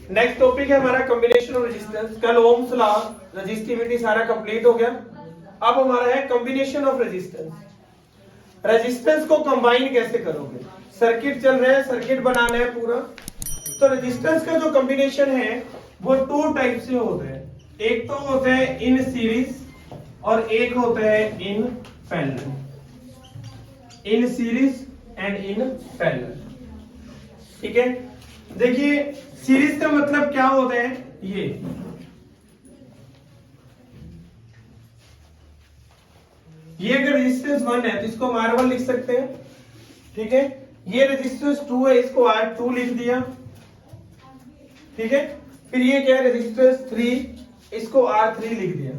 Next topic है हमारा combination of resistance. कल ओम्स लॉ, रेजिस्टिविटी सारा कंप्लीट हो गया। अब हमारा है कॉम्बिनेशन ऑफ रेजिस्टेंस। रेजिस्टेंस को कंबाइन कैसे करोगे? सर्किट चल रहा है, सर्किट बनाना है पूरा। तो रेजिस्टेंस का जो कॉम्बिनेशन है वो टू टाइप से होते हैं। एक तो होता है इन सीरीज और एक होता है in parallel. In series and in parallel. ठीक है, देखिए सीरीज का मतलब क्या होता है? ये अगर रेजिस्टेंस 1 है तो इसको हम R1 लिख सकते हैं। ठीक है, ये रेजिस्टेंस 2 है, इसको R2 लिख दिया। ठीक है, फिर ये क्या है रेजिस्टेंस 3, इसको R3 लिख दिया।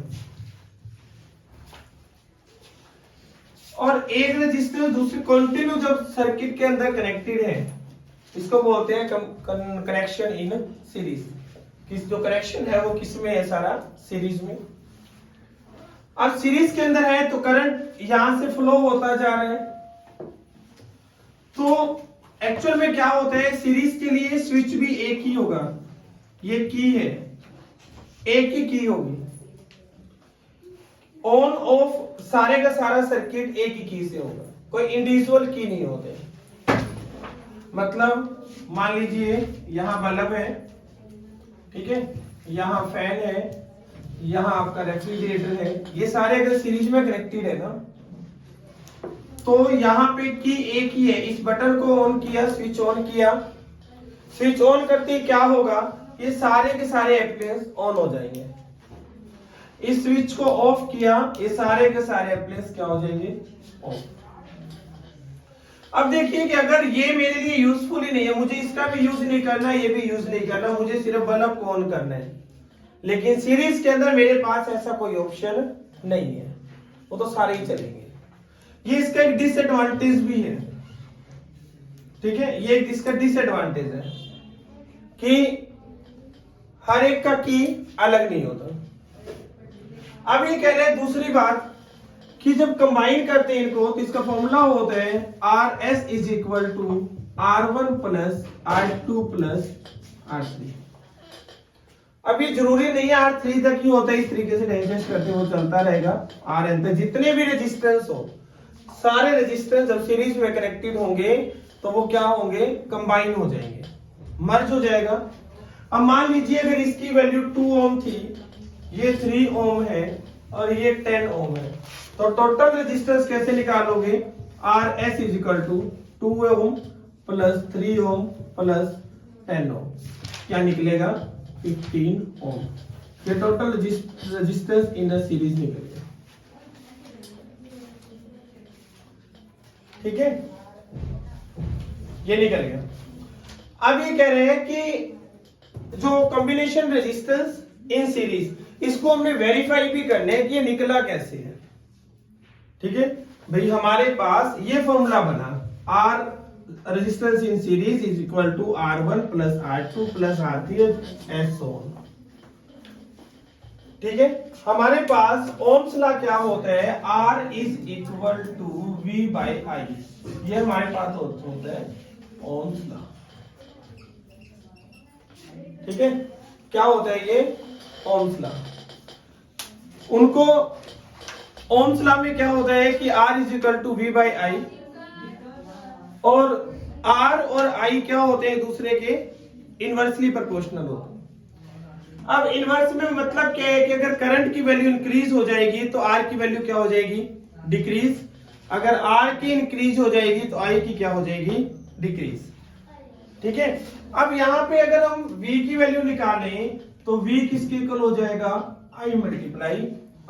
और एक रेजिस्टेंस दूसरे कंटिन्यू जब सर्किट के अंदर कनेक्टेड है इसको बोलते हैं कनेक्शन इन सीरीज। किस जो कनेक्शन है वो किस में है? सारा सीरीज में। अब सीरीज के अंदर है तो करंट यहां से फ्लो होता जा रहा है। तो एक्चुअल में क्या होता है, सीरीज के लिए स्विच भी एक ही होगा। ये की है, एक ही की होगी। ऑन ऑफ सारे का सारा सर्किट एक ही की से होगा, कोई इंडिविजुअल की नहीं होते। मतलब मान लीजिए यहां बल्ब है, ठीक है, यहां फैन है, यहां आपका रेफ्रिजरेटर है, ये सारे अगर सीरीज में कनेक्टेड है ना तो यहां पे की एक ही है। इस बटन को ऑन किया, स्विच ऑन किया, स्विच ऑन करते ही क्या होगा, ये सारे के सारे एप्लायंस ऑन हो जाएंगे। इस स्विच को ऑफ किया, ये सारे के सारे एप्लायंस क्या हो जाएंगे? ऑफ। अब देखिए कि अगर ये मेरे लिए यूजफुल ही नहीं है, मुझे इसका भी यूज नहीं करना, ये भी यूज नहीं करना, मुझे सिर्फ बल्ब को ऑन करना है, लेकिन सीरीज के अंदर मेरे पास ऐसा कोई ऑप्शन नहीं है, वो तो सारे ही चलेंगे। ये इसका एक डिसएडवांटेज भी है। ठीक है, ये इसका डिसएडवांटेज है कि हर एक का की अलग नहीं होता। अब ये कह रहे हैं दूसरी बात कि जब कंबाइन करते हैं इनको तो इसका फॉर्मूला होता है RS is equal to R1 plus R2 plus R3। अब ये जरूरी नहीं है R3 तक ही होता है, इस तरीके से डाइजेस्ट करते वो चलता रहेगा। Rn तक जितने भी रेजिस्टेंस हो, सारे रेजिस्टेंस जब सीरीज में कनेक्टेड होंगे तो वो क्या होंगे? कंबाइन हो जाएंगे, मर्ज हो जाएगा। अब मान लीजिए अगर इसकी वैल्यू 2 ओम थी, ये 3 ओम है और ये 10 ओम है, तो टोटल रेजिस्टेंस कैसे निकालोगे? RS is equal to 2 ohm plus 3 ohm plus 10 ohm, क्या निकलेगा? 15 ओम। ये total resistance in the series निकलेगा। ठीक है, ये निकल गया। अब ये कह रहे हैं कि जो कॉम्बिनेशन रेजिस्टेंस इन सीरीज, इसको हमने वेरीफाई भी करना है कि ये निकला कैसे है। ठीक है भाई, हमारे पास ये फॉर्मूला बना, R resistance in series is equal to R1 plus R2 plus R3 and so on. ठीक है, हमारे पास ओम्स लॉ क्या होता है? R is equal to V by I। ये हमारे पास होता है ओम्स लॉ। ठीक है, क्या होता है ये? Ohm's law. उनको ओम्स लॉ में क्या होता है कि R is equal to V by I, और R और I क्या होते हैं? दूसरे के इनवर्सली प्रोपोर्शनल होते हैं। अब इनवर्स में मतलब क्या है कि अगर करंट की वैल्यू इंक्रीज हो जाएगी तो R की वैल्यू क्या हो जाएगी? डिक्रीज। अगर R की इंक्रीज हो जाएगी तो I की क्या हो जाएगी? डिक्रीज। ठीक है, अब यहां पे अगर हम V की वैल्यू निकालें तो V किसके इक्वल हो जाएगा? I multiply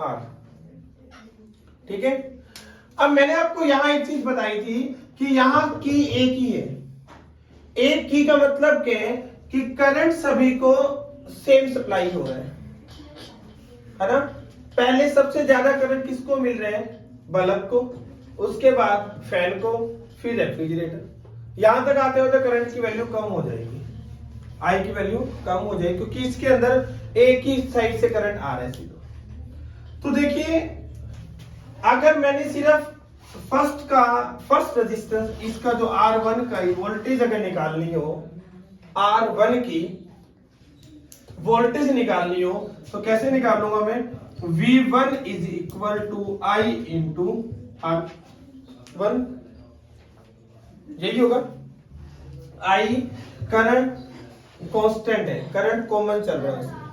R। ठीक है, अब मैंने आपको यहां एक चीज बताई थी कि यहां की एक ही है। एक की का मतलब क्या है कि करंट सभी को सेम सप्लाई हो रहा है ना। पहले सबसे ज्यादा करंट किसको मिल रहा है? बल्ब को, उसके बाद फैन को, फिर रेफ्रिजरेटर। यहां तक आते होते करंट की वैल्यू कम हो जाएगी, आई की वैल्यू कम हो जाएगी, क्योंकि इसके अंदर एक ही साइड से करंट आ रहा है सीधा। तो देखिए, अगर मैंने सिर्फ फर्स्ट रेजिस्टेंस इसका जो R1 का वोल्टेज अगर निकालनी हो, R1 की, वोल्टेज निकालनी हो तो कैसे निकालूंगा मैं, V1 is equal to I into R1, यही होगा। आई करंट कांस्टेंट है, करंट कॉमन चल रहा है उसमें,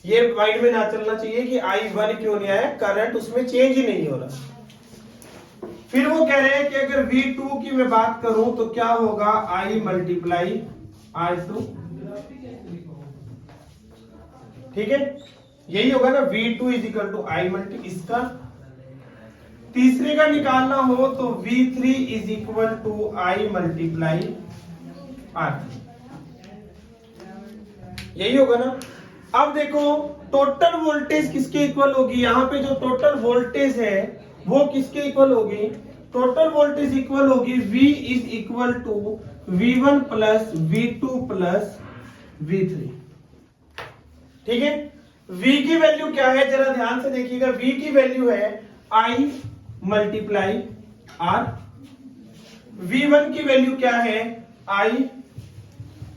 ये माइंड में ना चलना चाहिए कि I1 क्यों नहीं आया, करंट उसमें चेंज ही नहीं हो रहा। फिर वो कह रहे हैं कि अगर V2 की मैं बात करूं तो क्या होगा, I मल्टीप्लाई R2, ठीक है, यही होगा ना, V2 is equal to I multi इसका। तीसरे का निकालना हो तो V3 is equal to I multiply R3, यही होगा ना। अब देखो टोटल वोल्टेज किसके इक्वल होगी, यहां पे जो टोटल वोल्टेज है वो किसके इक्वल होगी, टोटल वोल्टेज इक्वल होगी V is equal to V1 plus V2 plus V3, ठीक है। V की वैल्यू क्या है जरा ध्यान से देखिएगा, V की वैल्यू है I मल्टीप्लाई R, V1 की वैल्यू क्या है, I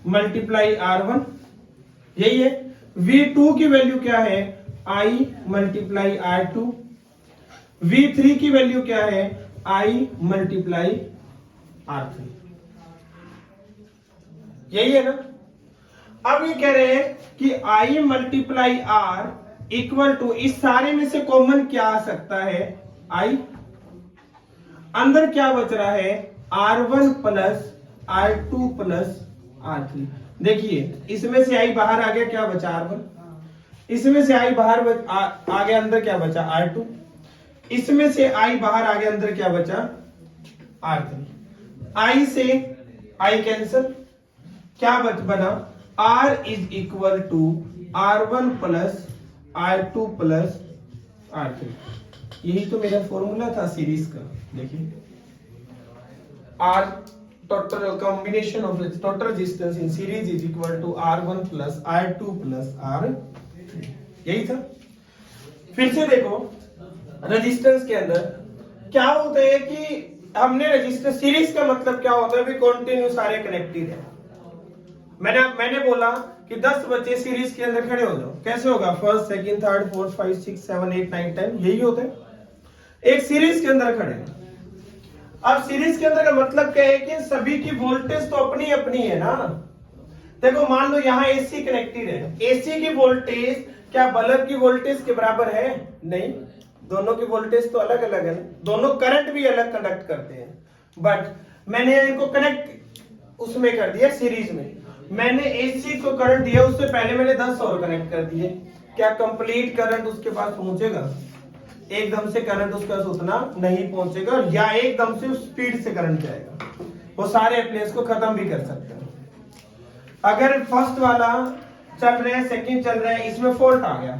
मल्टीप्लाई R1, यही है। V2 की वैल्यू क्या है, I मल्टीप्लाई R2, V3 की वैल्यू क्या है, I मल्टीप्लाई R3, यही है ना। अब ये कह रहे हैं कि I multiply R equal to, इस सारे में से कॉमन क्या आ सकता है, I, अंदर क्या बच रहा है, R1 plus R2 plus R3। देखिए इसमें से I बाहर आ गया, क्या बचा R1, इसमें से I बाहर आ गया, अंदर क्या बचा R2, इसमें से I बाहर आ गया, अंदर क्या बचा R3। I से I कैंसिल, क्या बना, R is equal to R1 plus R2 plus R3, यही तो मेरा फॉर्मूला था सीरीज का। देखिए R total combination of the total resistance in series is equal to R1 plus R2 plus R3, यही था। फिर से देखो रेजिस्टेंस के अंदर क्या होता है कि हमने रेजिस्टेंस, सीरीज का मतलब क्या होता है, भी कंटिन्यू सारे कनेक्टेड है। मैंने बोला कि 10 बच्चे सीरीज के अंदर खड़े हो जाओ, कैसे होगा, फर्स्ट सेकंड थर्ड फोर्थ 5 6 7 8 9 10, यही होता है, एक सीरीज के अंदर खड़े हैं। अब सीरीज के अंदर का मतलब क्या है कि सभी की वोल्टेज तो अपनी अपनी है ना। देखो मान लो यहाँ एसी कनेक्टेड है, एसी की वोल्टेज क्या बल्ब की वोल्टेज के बराबर है, नहीं, दोनों की वोल्टेज तो अलग अलग है, दोनों करंट भी अलग कंडक्ट करते हैं, बट मैंने इनको कनेक्ट उसमें कर दिया सीरीज में। मैंने एसी को करंट दिया, उससे पहले मैंने 10 और कनेक्ट कर दिए, क्या कंप्लीट करंट उसके पास पहुंचेगा, एकदम से करंट उसका उतना नहीं पहुंचेगा, या एकदम से स्पीड से करंट जाएगा, वो सारे अप्लायंस को खत्म भी कर सकते हैं। अगर फर्स्ट वाला चल रहा है, सेकंड चल रहा है, इसमें फॉल्ट आ गया,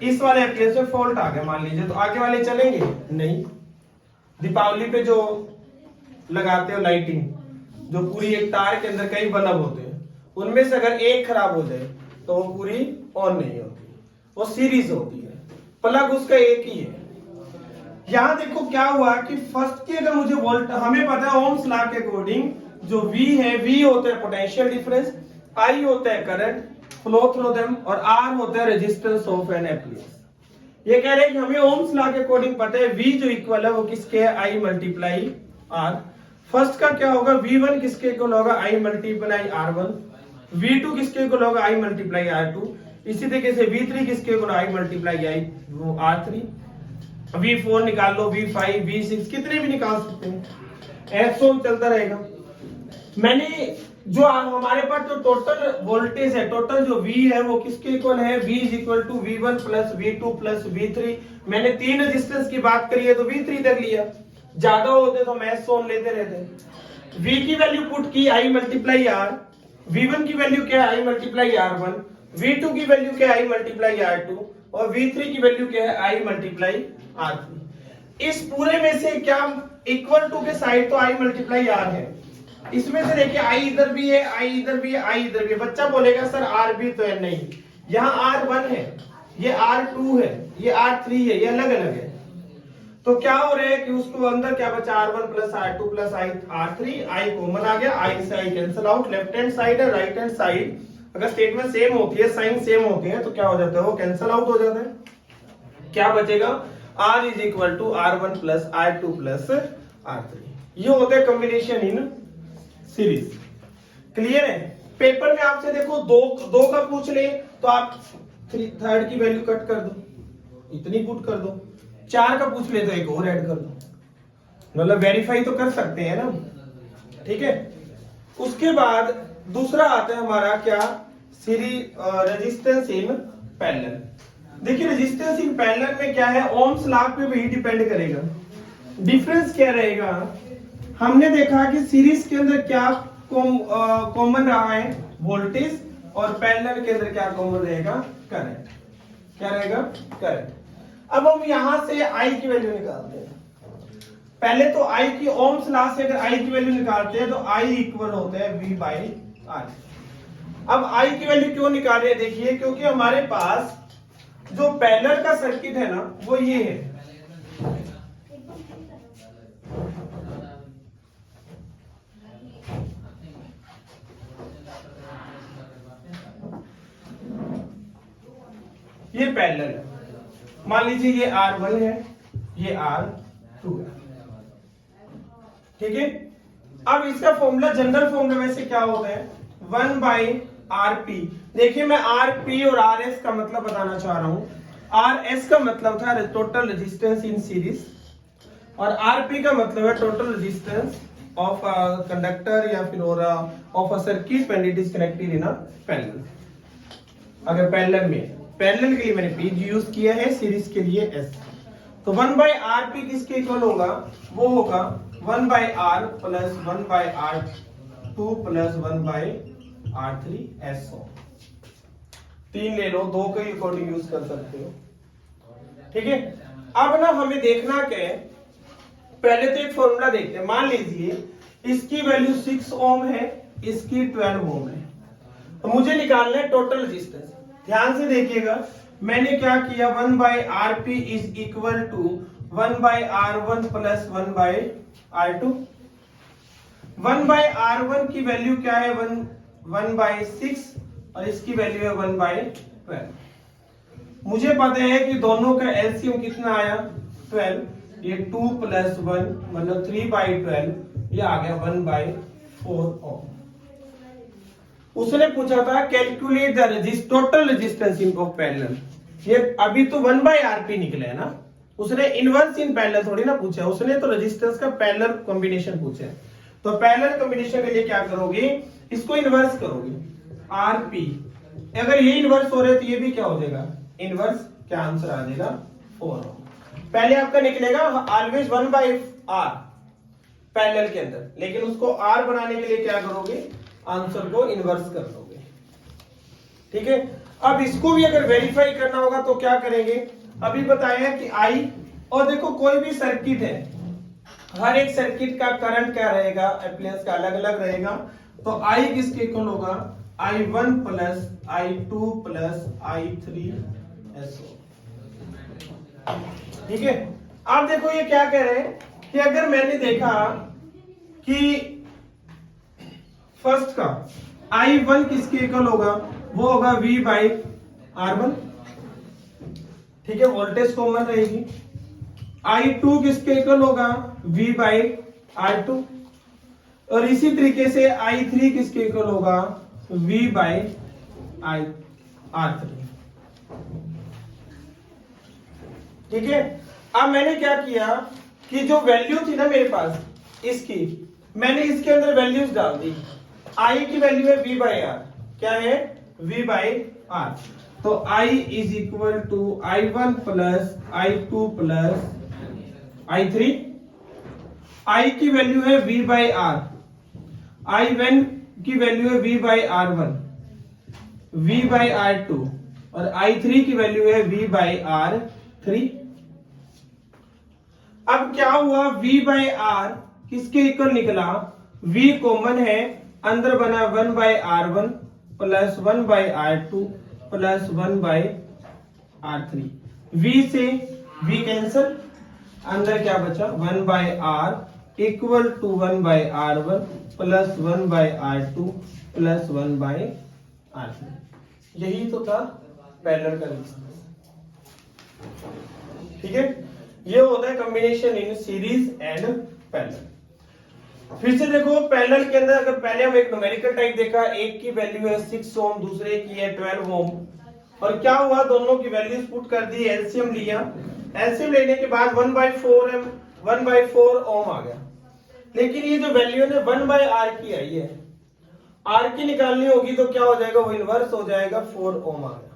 इस वाले अप्लायंस में फॉल्ट आ गया मान लीजिए, तो आगे वाले चलेंगे नहीं। दीपावली पे जो लगाते हो लाइटिंग, जो पूरी एक तार के अंदर कई बल्ब होते हैं, उनमें से अगर एक खराब हो जाए तो वो पूरी ऑन नहीं होती, वो सीरीज होती है, प्लग उसका एक ही है। यहां देखो क्या हुआ कि फर्स्ट की अगर मुझे वोल्ट, हमें पता है ओम्स लॉ के अकॉर्डिंग जो V है, V होता है पोटेंशियल डिफरेंस, I होता है करंट फ्लो थ्रू देम, और R होता है रेजिस्टेंस ऑफ एन एप्लायंस। ये कह रहे हैं कि हमें ओम्स लॉ के अकॉर्डिंग पता है V जो इक्वल है वो किसके है, I मल्टीप्लाई R। फर्स्ट का क्या होगा, V1 किसके इक्वल होगा, I मल्टीप्लाई R1, V2 किसके इक्वल होगा, I मल्टीप्लाई R2, इसी तरीके से V3 किसके equal, I multiply R3, V4 निकाल लो, V5 V6 कितने भी निकाल सकते हैं, ऐसे चलता रहेगा। मैंने जो हमारे पास जो टोटल वोल्टेज है, टोटल जो V है वो किसके इक्वल है, V is equal to V1 plus V2 plus V3। मैंने 3 रेजिस्टेंस की बात करी है तो V3 तक लिया, ज्यादा होते तो मैथ सोन लेते रहते। V की वैल्यू पुट की I मल्टीप्लाई R, V1 की वैल्यू क्या है, I मल्टीप्लाई R1, V2 की वैल्यू क्या है, I मल्टीप्लाई R2, और V3 की वैल्यू क्या है, I मल्टीप्लाई R3। इस पूरे में से क्या इक्वल टू के साइड तो I मल्टीप्लाई R है, इसमें से देखिए I इधर भी है, I इधर भी है, I इधर भी है। बच्चा बोलेगा सर R भी तो है, नहीं, यहाँ R1 है, ये R2 है, ये R3 है, ये अलग अलग है। तो क्या हो रहा है कि उसको अंदर क्या बचा, R1 plus R2 plus R3, I common आ गया, I से I cancel out, left hand side है, राइट हैंड साइड अगर स्टेटमेंट सेम होती है, साइन सेम होते हैं, तो क्या हो जाता है, वो कैंसल आउट हो जाता है। क्या बचेगा, R is equal to R1 plus R2 plus R3। ये होता है कॉम्बिनेशन इन सीरीज। क्लियर है। पेपर में आपसे देखो दो का पूछ ले तो आप थर्ड की वैल्यू कट कर दो, इतनी पुट कर दो। 4 का पूछ ले तो एक और ऐड कर दो, मतलब वेरीफाई तो कर सकते हैं ना। ठीक है। उसके बाद दूसरा आता है हमारा क्या, सीरीज रेजिस्टेंस इन पैरेलल। देखिए रेजिस्टेंस इन पैरेलल में क्या है, ओम्स लॉ पे भी डिपेंड करेगा। डिफरेंस क्या रहेगा, हमने देखा कि सीरीज के अंदर क्या कॉमन रहा है, वोल्टेज, और पैरेलल के अंदर क्या कॉमन रहेगा, करंट। क्या रहेगा, करंट। अब हम यहां से आई की वैल्यू निकालते हैं। पहले तो आई की ओम्स लॉ से अगर आई की वैल्यू निकालते हैं तो आई इक्वल होता है V बाई आर। अब आई की वैल्यू क्यों निकाल रहे हैं, देखिए क्योंकि हमारे पास जो पैरेलल का सर्किट है ना वो ये है। ये पैरेलल है, मान लीजिए ये R1 है, ये R2 है। ठीक है। अब इसका फॉर्मूला, जनरल फॉर्मूला में से क्या होता है, 1 बाई RP। देखिए मैं RP और RS का मतलब बताना चाह रहा हूं। RS का मतलब था टोटल रेजिस्टेंस इन सीरीज, और RP का मतलब है टोटल रेजिस्टेंस ऑफ कंडक्टर या फिर of a circuit when it is connected in a parallel. अगर पैरेलल में, पैरेलल के लिए मैंने P यूज किया है, सीरीज के लिए S। तो 1 बाई RP किसके इक्वल होगा, वो होगा 1 by R plus 1 by R2 plus 1 by R3 S। 3 ले लो, 2 के अकॉर्डिंग यूज कर सकते हो। ठीक है। अब ना हमें देखना क्या है, पहले तो एक फॉर्मूला देखते हैं। मान लीजिए इसकी वैल्यू 6 ओम है, इसकी 12 ओम है, तो मुझे निकालना है टोटल रेजिस्टेंस। ध्यान से देखिएगा, मैंने क्या किया, 1 by RP is equal to 1 by R1 plus 1 by R2। 1 by R1 की वैल्यू क्या है, 1 बाई 6, और इसकी वैल्यू है 1 बाई 12। मुझे पता है कि दोनों का एलसीएम कितना आया, 12। ये 2 प्लस 1 मतलब 3 बाई 12, ये आ गया 1 बाई 4 ओम। उसने पूछा था calculate the total resistance in of parallel. ये अभी तो 1 बाई RP निकला है ना, उसने इनवर्स इन पैरेलल थोड़ी ना पूछा, उसने तो रेजिस्टेंस का पैरेलल कॉम्बिनेशन पूछा है। तो पैरेलल कॉम्बिनेशन के लिए क्या करोगे, इसको इनवर्स करोगे, RP। अगर ये इनवर्स हो रहा है तो ये भी क्या हो जाएगा, इनवर्स। क्या आंसर आ जाएगा, 4। पहले आपका निकलेगा ऑलवेज 1 बाई R पैरेलल के अंदर, लेकिन उसको R बनाने के लिए क्या करोगे, आंसर को इनवर्स कर दोगे। ठीक है। अब इसको भी अगर वेरीफाई करना होगा तो क्या करेंगे, अभी बताया कि आई, और देखो कोई भी सर्किट है, हर एक सर्किट का करंट क्या रहेगा, एप्लायंस का अलग अलग रहेगा। तो आई किसके इक्वल होगा, I1 plus I2 plus I3 SO। ठीक है। अब देखो ये क्या कह रहे हैं कि अगर मैंने देखा कि फर्स्ट का I1 किसके इक्वल होगा, वो होगा V बाई R1। ठीक है, वोल्टेज कॉमन रहेगी। I2 किसके इक्वल होगा, V बाई R2। और इसी तरीके से I3 किसके इक्वल होगा, V बाई R3। ठीक है। अब मैंने क्या किया कि जो वैल्यू थी ना मेरे पास इसकी, मैंने इसके अंदर वैल्यूज डाल दी। I की वैल्यू है V बाई R, क्या है, V बाई R। तो I is equal to I1 plus I2 plus I3। I की वैल्यू है V बाई R, I1 की वैल्यू है V by R1, V by R2, और I3 की वैल्यू है V बाई R3। अब क्या हुआ, V बाई R किसके इक्वल निकला, V कॉमन है, अंदर बना 1 by R1 plus 1 by R2 plus 1 by R3। V से V कैंसल, अंदर क्या बचा, 1 by R equal to 1 by R1 plus 1 by R2 plus 1 by R3। यही तो था पैरेलल का रेजिस्टेंस। ठीक है, ये होता है combination in series and parallel. फिर से देखो पैरेलल के अंदर अगर पहले हम एक न्यूमेरिकल टाइप देखा, एक की वैल्यू है 6 ओम, दूसरे की है 12 ओम, और क्या हुआ दोनों की वैल्यूज पुट कर दी, एलसीएम लिया, एलसीएम लेने के बाद 1/4 ओम आ गया। लेकिन ये जो वैल्यू है 1/r की आई है, r की निकालनी होगी तो क्या हो जाएगा, वो इनवर्स हो जाएगा, 4 ओम आ गया।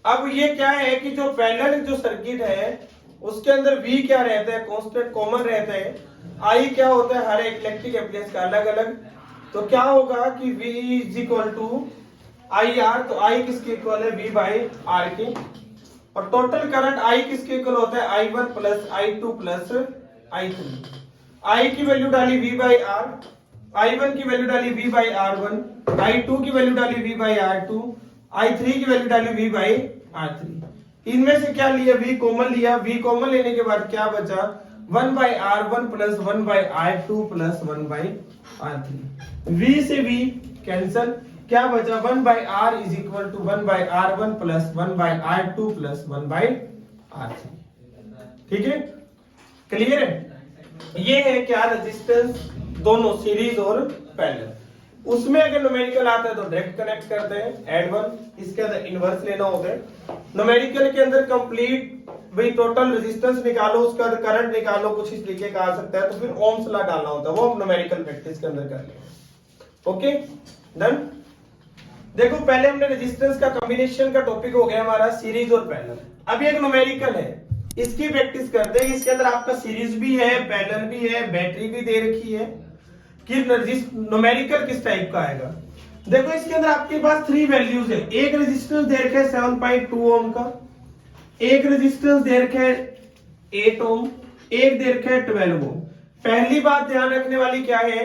अब ये क्या है कि जो पैरेलल जो सर्किट है उसके अंदर V क्या रहता है, कांस्टेंट कॉमन रहता है, I क्या होता है हर एक इलेक्ट्रिक एप्लायंस का अलग अलग। तो क्या होगा कि V is equal to IR, तो I किसके इक्वल है, V बाई R के, और टोटल करंट I किसके इक्वल होता है, I1 plus I2 plus I3। I की वैल्यू डाली V बाई R, I1 की वैल्यू डाली V बाई R1, I2 की वैल्यू डाली V बाई R2, I3 की वैल्यू डाली V बाई R3। इनमें से क्या लिया, V कॉमन लिया, V कॉमन लेने के बाद क्या बचा, 1/R1 plus 1/R2 plus 1/R3। V से V कैंसल, क्या बचा, 1/R is equal to 1/R1 plus 1/R2 plus 1/R3। ठीक है, क्लियर है। ये है क्या, रेजिस्टेंस दोनों सीरीज और पैरेलल। उसमें अगर न्यूमेरिकल आता है तो डायरेक्ट कनेक्ट करते हैं, ऐड 1, इसके अंदर इनवर्स लेना होता है। न्यूमेरिकल के अंदर कंप्लीट भाई टोटल रेजिस्टेंस निकालो, उसका करंट निकालो, कुछ इस तरीके का आ सकता है, तो फिर ओम्स लॉ डालना होता है, वो हम न्यूमेरिकल प्रैक्टिस के अंदर कर लेंगे। Okay done. देखो पहले हमने रेजिस्टेंस का कॉम्बिनेशन का टॉपिक हो गया हमारा, सीरीज और पैरेलल। अब एक न्यूमेरिकल है, इसकी प्रैक्टिस करते हैं। इसके अंदर आपका सीरीज भी है, पैरेलल भी है, बैटरी भी दे रखी है कि न्यूमेरिकल किस टाइप का आएगा। देखो इसके अंदर आपके पास 3 वैल्यूज है, एक रेजिस्टेंस दे रखा है 7.2 ओम का, एक रेजिस्टेंस दे रखा है 8 ओम, एक दे रखा है 12 ओम। पहली बात ध्यान रखने वाली क्या है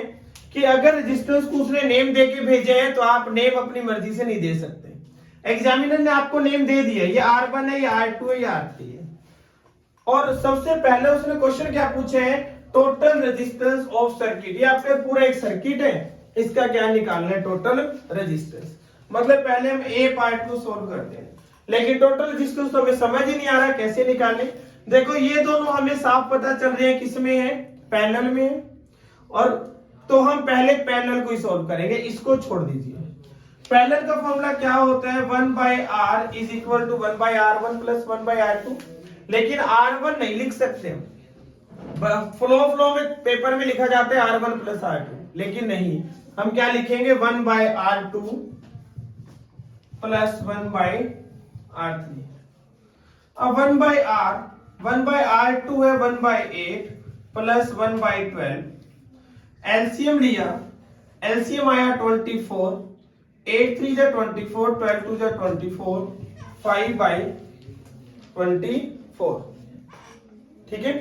कि अगर रेजिस्टेंस को उसने नेम दे के भेजे हैं तो आप नेम अपनी मर्जी से नहीं दे सकते। एग्जामिनर ने आपको नेम दे दिया, ये R1 है, ये R2 है, ये R3 है, और सबसे पहले उसने क्वेश्चन क्या पूछे हैं, टोटल रेजिस्टेंस ऑफ सर्किट। ये आपका पूरा एक सर्किट है, इसका क्या निकालना है, टोटल रेजिस्टेंस। मतलब पहले हम ए पार्ट को सोल्व करते हैं, लेकिन टोटल रेजिस्टेंस तो हमें समझ ही नहीं आ रहा कैसे निकालें। देखो ये दोनों हमें साफ पता चल रहे हैं किसमें है, पैरेलल में है, और तो हम पहले पैरेलल को ही सोल्व करेंगे, इसको छोड़ दीजिए। पैरेलल का फॉर्मूला क्या होता है, 1/R is equal to 1/R1 plus 1/R2। लेकिन R1 नहीं लिख सकते हम, फ्लो में पेपर में लिखा जाता है R1 प्लस R2, लेकिन नहीं, हम क्या लिखेंगे 1/R2 प्लस 1/R3। अब 1/R2 है 1/8 प्लस 1/12, एलसीएम लिया, एलसीएम आया 24, 8 3 जा 24, 12 2 जा 24, 5/24। ठीक है,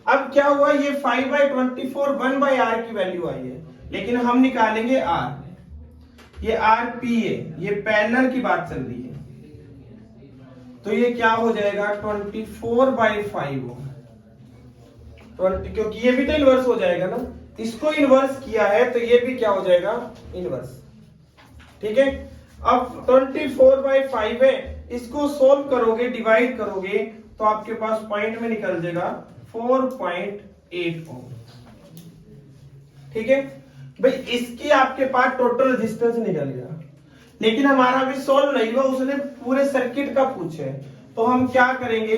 अब क्या हुआ, ये 5/24 1/R की वैल्यू आई है, लेकिन हम निकालेंगे R, ये RP है, ये पैरेलल की बात चल रही है, तो ये क्या हो जाएगा 24/5, क्योंकि ये भी तो इनवर्स हो जाएगा ना, इसको इनवर्स किया है तो ये भी क्या हो जाएगा, इनवर्स। ठीक है, अब 24/5 है, इसको सोल्व करोगे, डिवाइड करोगे, तो आपके पास पॉइंट में निकल जाएगा 4.8 ओम। ठीक है भाई, इसकी आपके पास टोटल रेजिस्टेंस निकल गया, लेकिन हमारा अभी सोल्व नहीं हुआ, उसने पूरे सर्किट का पूछे, तो हम क्या करेंगे,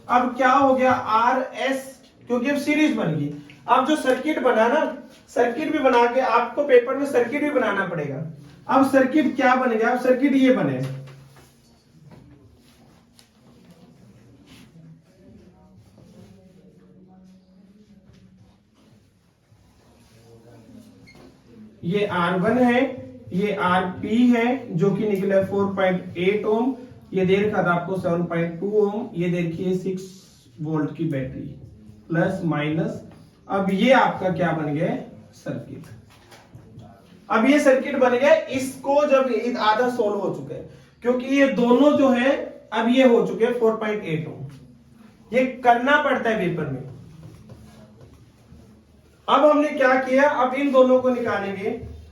अब क्या हो गया RS, क्योंकि अब सीरीज बन गई। अब जो सर्किट बना ना, सर्किट भी बना के आपको पेपर में सर्किट भी बनाना पड़ेगा। अब सर्किट क्या बनेगा, अब सर्किट ये बने, ये R1 है, ये RP है जो कि निकला 4.8 ओम, ये दे रखा था आपको 7.2 ओम, ये देखिए 6 वोल्ट की बैटरी प्लस माइनस। अब ये आपका क्या बन गया, सर्किट। अब ये सर्किट बन गया, इसको जब आधा सोल्व हो चुका है, क्योंकि ये दोनों जो है अब ये हो चुके हैं 4.8 ओम, ये करना पड़ता है पेपर में। अब हमने क्या किया, अब इन दोनों को निकालेंगे,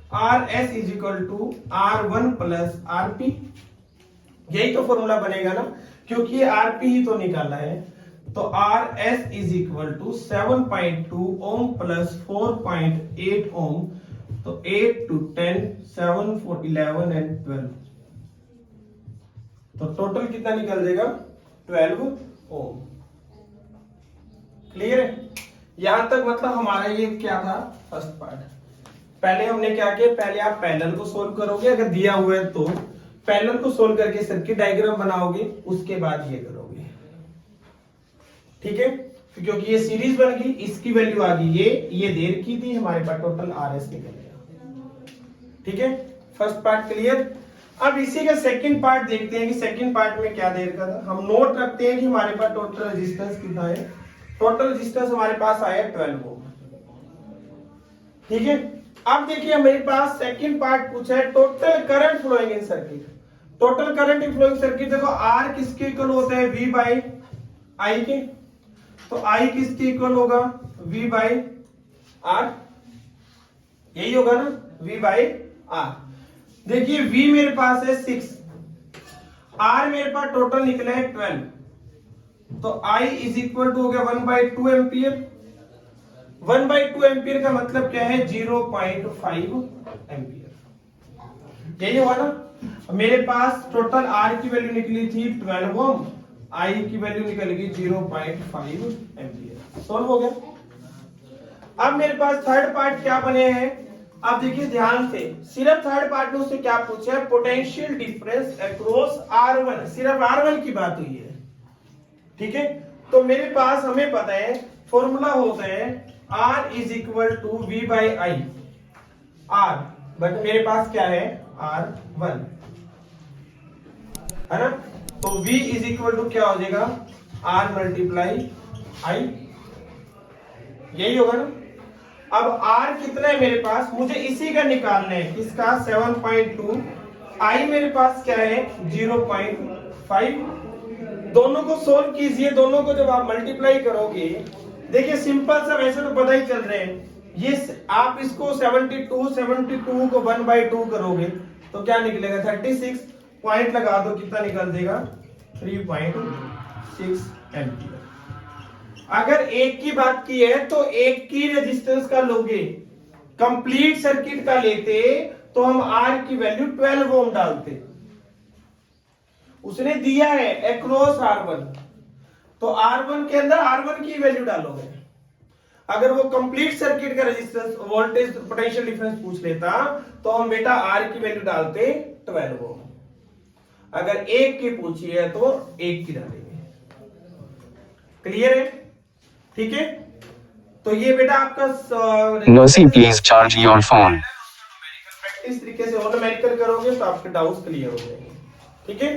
R S is equal to R1 plus RP। यही तो फॉर्मूला बनेगा ना, क्योंकि RP ही तो निकाला है। तो RS is equal to 7.2 ohm plus 4.8 ohm, तो 8 to 10 7 4 11 and 12, तो टोटल कितना निकल जाएगा 12 ओम। क्लियर है? यहां तक मतलब हमारा ये क्या था फर्स्ट पार्ट। पहले हमने क्या किया, पहले आप पैरेलल को सोल्व करोगे, अगर दिया हुआ है तो पैरेलल को सोल्व करके सर्किट डायग्राम बनाओगे, उसके बाद ये करोगे। ठीक है, क्योंकि ये सीरीज बन गई, इसकी वैल्यू आ गई ये देर की थी, हमारे पास टोटल RS निकल गया। ठीक है, फर्स्ट पार्ट क्लियर। अब इसी का सेकंड पार्ट देखते हैं कि सेकंड पार्ट में क्या देर का था। हम नोट रखते हैं कि हमारे पास टोटल रेजिस्टेंस कितना है। टोटल रेजिस्टेंस हमारे पास आया 12 ओम। ठीक है, अब देखिए मेरे पास सेकंड पार्ट पूछा है total current flowing in circuit. Total current in flowing circuit, देखो R किसके इक्वल होता है V बाई I के, तो I किसके इक्वल होगा V बाई R, यही होगा ना V बाई R। देखिए V मेरे पास है 6, R मेरे पास टोटल निकला है 12, तो I इज इक्वल टू हो गया 1/2 एम्पियर। 1/2 एम्पियर का मतलब क्या है 0.5 एम्पियर, यही हुआ ना। मेरे पास टोटल R की वैल्यू निकली थी 12 ओम, I की वैल्यू निकल गई 0.5 एम्पियर। सॉल्व हो गया। अब मेरे पास थर्ड पार्ट क्या बने हैं, अब देखिए ध्यान से, सिर्फ थर्ड पार्ट में उससे क्या पूछा है, पोटेंशियल डिफरेंस अक्रॉस R1, सिर्फ R1 की बात हुई है। ठीक है, तो मेरे पास हमें पता है फॉर्मूला होता है R is equal to V by I, R, but मेरे पास क्या है R1, है ना। तो V इज इक्वल टू क्या हो जाएगा R मल्टीप्लाई I, यही होगा ना। अब R कितना है मेरे पास, मुझे इसी का निकालना है, किसका 7.2, I मेरे पास क्या है 0.5। दोनों को सोल्व कीजिए, दोनों को जब आप मल्टीप्लाई करोगे, देखिए सिंपल सा, वैसे तो पता ही चल रहे हैं ये, आप इसको 72 को 1/2 करोगे तो क्या निकलेगा 36, पॉइंट लगा दो, कितना निकल देगा 3.6 एम्पियर। अगर एक की बात की है तो एक की रेजिस्टेंस का लोगे, कंप्लीट सर्किट का लेते तो हम R की वैल्यू 12 ओम डालते। उसने दिया है अक्रॉस R1, तो R1 के अंदर R1 की वैल्यू डालोगे। अगर वो कंप्लीट सर्किट का रेजिस्टेंस वोल्टेज पोटेंशियल डिफरेंस पूछ लेता तो हम बेटा R की वैल्यू डालते 12 ओम। अगर एक की पूछी है तो एक की डालेंगे। क्लियर है? ठीक है, तो ये बेटा आपका Mercy, please charge your phone. Practice तरीके से ऑटोमेटिकल करोगे तो आपके डाउट्स क्लियर हो जाएंगे। ठीक है।